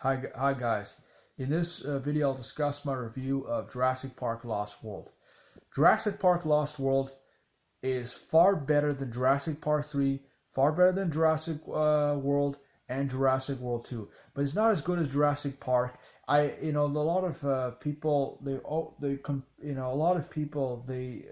Hi guys. In this video, I'll discuss my review of Jurassic Park Lost World. Jurassic Park Lost World is far better than Jurassic Park 3, far better than Jurassic World and Jurassic World 2. But it's not as good as Jurassic Park. A lot of people, a lot of people, they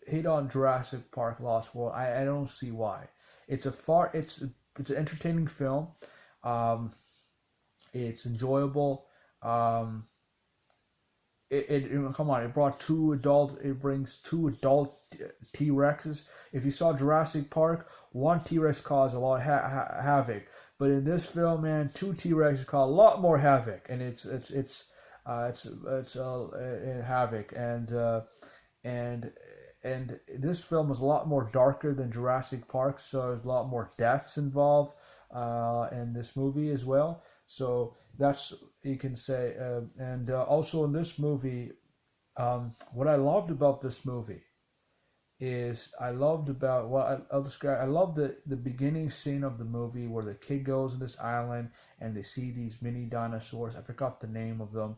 hate on Jurassic Park Lost World. I don't see why. It's an entertaining film. Um, it's enjoyable. Um, come on, it brings two adult T-Rexes. If you saw Jurassic Park, one T-Rex caused a lot of havoc, but in this film, man, two T-Rexes cause a lot more havoc, and it's havoc, and and this film is a lot more darker than Jurassic Park, so there's a lot more deaths involved in this movie as well. So that's, you can say, and also in this movie, what I loved about this movie is I'll describe. I love the beginning scene of the movie where the kid goes to this island and they see these mini dinosaurs. I forgot the name of them,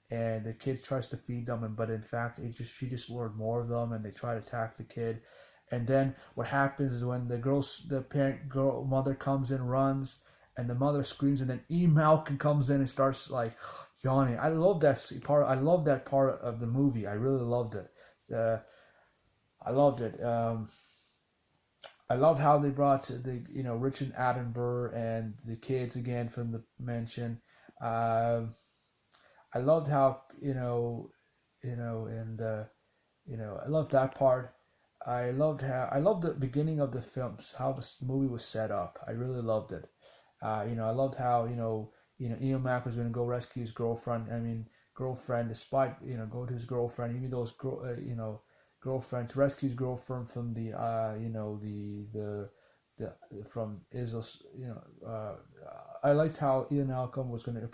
and the kid tries to feed them, but in fact, she just lured more of them, and they try to attack the kid. And then what happens is when mother comes in, runs, and the mother screams, and then Malcolm comes in and starts like yawning. I love that part. I love that part of the movie. I really loved it. I loved it. I love how they brought Richard Attenborough and the kids again from the mansion. I loved how I loved that part. I loved the beginning of the films, how the movie was set up. I really loved it. I loved how Ian Mack was going to go rescue his girlfriend. Girlfriend, despite go to his girlfriend, even though his girlfriend, to rescue his girlfriend from the from Israel's. I liked how Ian Malcolm was going to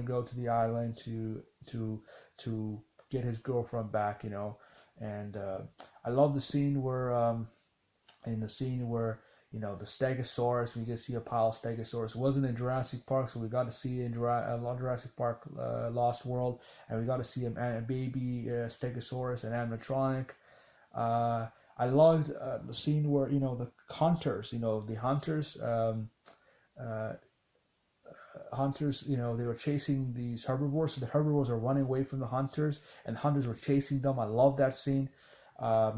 go to the island to get his girlfriend back. And I love the scene where the Stegosaurus, we get to see a pile of Stegosaurus. It wasn't in Jurassic Park, so we got to see it in Jurassic Park Lost World, and we got to see a baby Stegosaurus, an animatronic. I loved the scene where the hunters, they were chasing these herbivores, so the herbivores are running away from the hunters, and the hunters were chasing them. I love that scene. I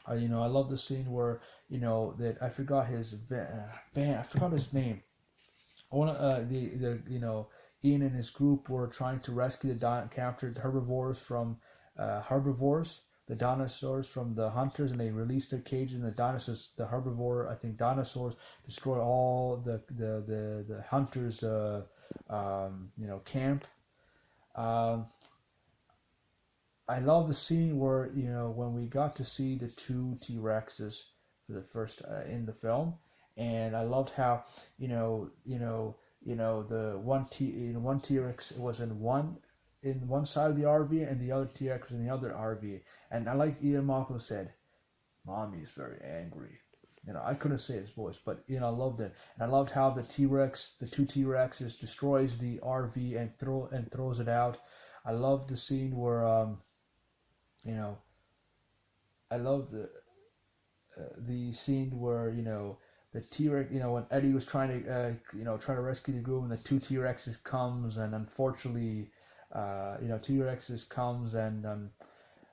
love the scene where that I forgot I forgot his name. One Ian and his group were trying to rescue captured herbivores from the dinosaurs from the hunters, and they released their cage, and dinosaurs destroy all the hunters camp. I love the scene where when we got to see the two T-Rexes for the first in the film, and I loved how the one T-Rex was in one side of the RV, and the other T-Rex was in the other RV, and I like Ian Malcolm said, "Mommy is very angry." I couldn't say his voice, but I loved it, and I loved how the two T-Rexes destroys the RV and throws it out. I love the scene where I love the scene where the T-Rex, when Eddie was trying to rescue the group, and the two T-Rexes comes, and unfortunately T-Rexes comes, and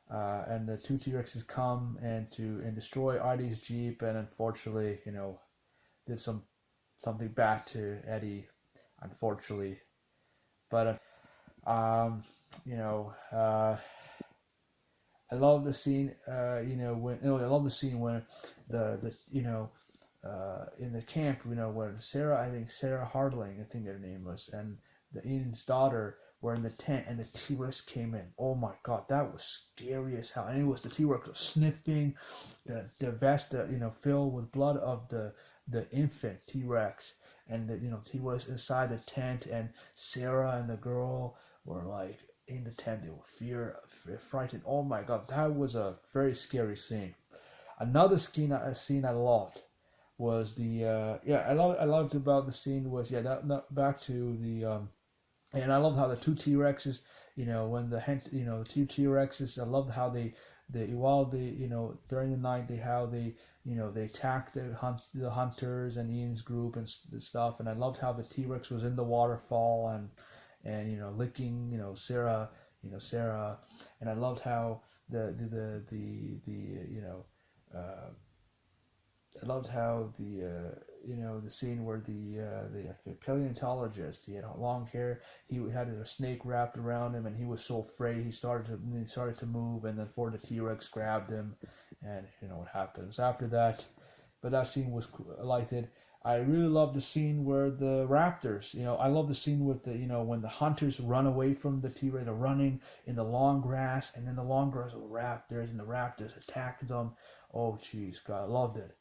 the two T-Rexes come and destroy Eddie's Jeep, and unfortunately did something bad to Eddie, unfortunately. But I love the scene. I love the scene when in the camp, when Sarah Harding, I think their name was, and the Ian's daughter were in the tent, and the T-Rex came in. Oh my God, that was scary as hell. And it was the T-Rex was sniffing the vest, filled with blood of the infant T-Rex, and the T-Rex inside the tent, and Sarah and the girl were like in the tent. They were frightened. Oh my God, that was a very scary scene. Another scene I loved was the yeah, I loved about the scene was, yeah, that back to the and I loved how the two T Rexes, when the two T Rexes, I loved how they while they, during the night, they attacked the hunters and Ian's group and stuff, and I loved how the T Rex was in the waterfall and licking, Sarah, and I loved how the uh, I loved how the scene where the paleontologist, he had long hair, he had a snake wrapped around him, and he was so afraid he started to move, and then for the T Rex grabbed him, and what happens after that. But that scene was cool. I liked it. I really love the scene where the raptors, I love the scene with when the hunters run away from the T Rex, they're running in the long grass, and then the long grass of raptors, and the raptors attack them. Oh, jeez, God, I loved it.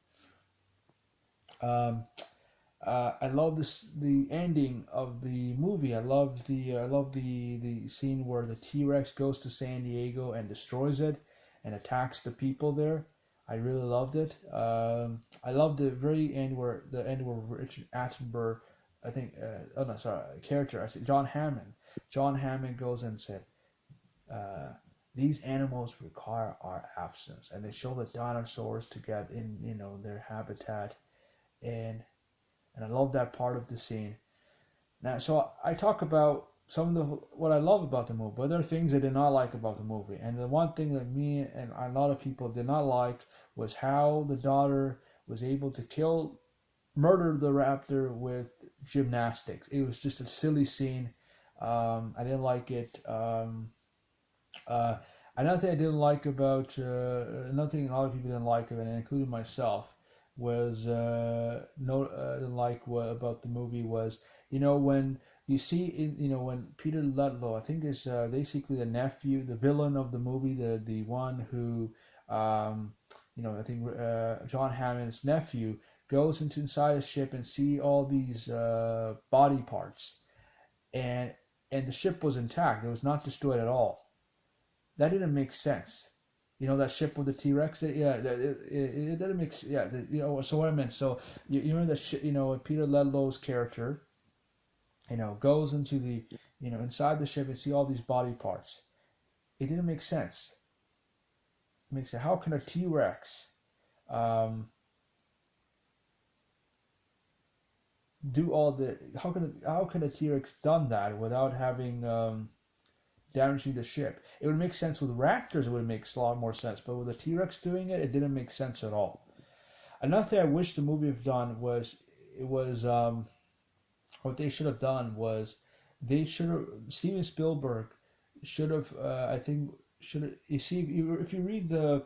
Um, I love the ending of the movie. I love the scene where the T Rex goes to San Diego and destroys it and attacks the people there. I really loved it. I love the very end where Richard Attenborough, I think, oh no, sorry, character, I said John Hammond. John Hammond goes and said, uh, "These animals require our absence," and they show the dinosaurs to get in, their habitat, and I love that part of the scene. Now, so I talk about some of the what I love about the movie, but there are things I did not like about the movie. And the one thing that me and a lot of people did not like was how the daughter was able to murder the raptor with gymnastics. It was just a silly scene. I didn't like it. Uh, Another thing I didn't like about another thing a lot of people didn't like of it, and including myself, was no didn't like what about the movie was, when you see when Peter Ludlow, I think is basically the nephew, the villain of the movie, the one who I think John Hammond's nephew goes inside the ship and see all these body parts, and the ship was intact. It was not destroyed at all. That didn't make sense. That ship with the T Rex. Yeah, it didn't make. Yeah, So what I meant. So you remember that shit. Peter Ludlow's character. Goes into the. Inside the ship and see all these body parts. It didn't make sense. It makes sense. How can a T Rex um, do all the? How can a T Rex done that without having damaging the ship? It would make sense with raptors. It would make a lot more sense, but with the T Rex doing it, it didn't make sense at all. Another thing I wish the movie had done was what they should have done was they should have Steven Spielberg should have I think should have, you see if you read the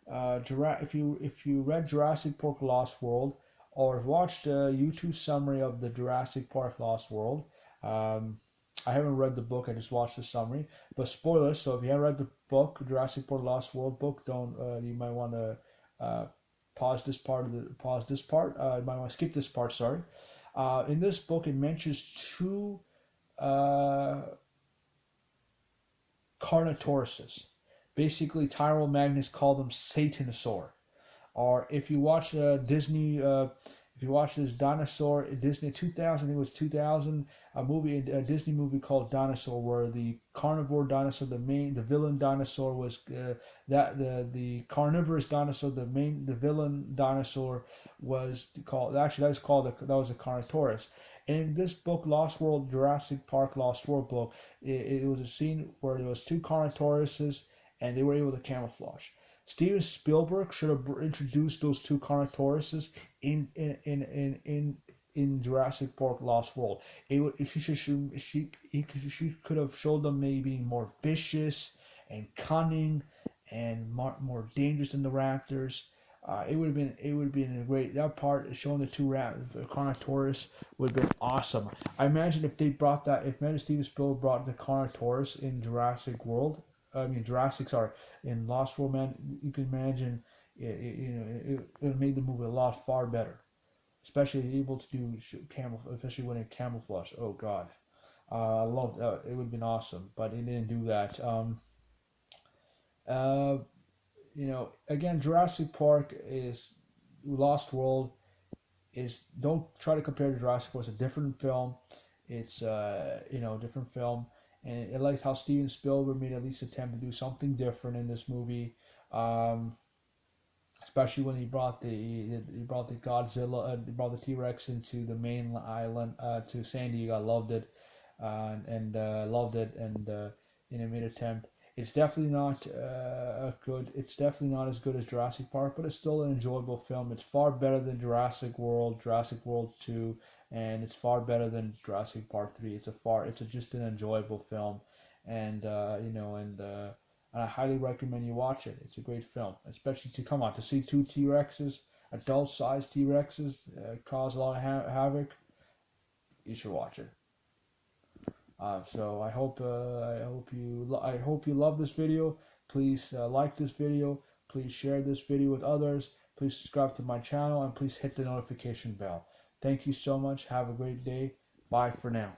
if you read Jurassic Park Lost World or watched a YouTube summary of the Jurassic Park Lost World. um, I haven't read the book. I just watched the summary. But spoilers. So if you haven't read the book, Jurassic Park Lost World book, don't. You might want to uh, pause this part. You might want to skip this part. Sorry. In this book, it mentions two uh, Carnotauruses. Basically, Tyrell Magnus called them Satanosaur. Or if you watch this dinosaur Disney 2000, I think it was 2000, a Disney movie called Dinosaur, where the carnivore dinosaur, the villain dinosaur was the carnivorous dinosaur, the villain dinosaur was called, actually that was a Carnotaurus. In this book, Lost World, Jurassic Park Lost World book, it was a scene where there was two Carnotauruses and they were able to camouflage. Steven Spielberg should have introduced those two Carnotauruses in Jurassic Park Lost World. She could have showed them maybe more vicious and cunning and more dangerous than the raptors. It would have been a great, that part showing the two Carnotaurus would have been awesome. I imagine if Steven Spielberg brought the Carnotaurus in in Lost World, man, you can imagine it made the movie a lot far better, especially able to do especially when it camouflage. Oh God, I loved it. Would have been awesome, but it didn't do that. Uh, Again, Jurassic Park is Lost World. is don't try to compare to Jurassic Park. It's a different film. It's different film, and I liked how Steven Spielberg made at least attempt to do something different in this movie. Um, Especially when he brought the Godzilla, he brought the T-Rex into the main island, to San Diego. I loved it, and loved it, and it made an attempt. It's definitely not good. It's definitely not as good as Jurassic Park, but it's still an enjoyable film. It's far better than Jurassic World, Jurassic World 2, and it's far better than Jurassic Park 3. Just an enjoyable film, and and I highly recommend you watch it. It's a great film, especially to see two T-Rexes, adult-sized T-Rexes, cause a lot of havoc. You should watch it. So I hope you love this video. Please like this video. Please share this video with others. Please subscribe to my channel and please hit the notification bell. Thank you so much. Have a great day. Bye for now.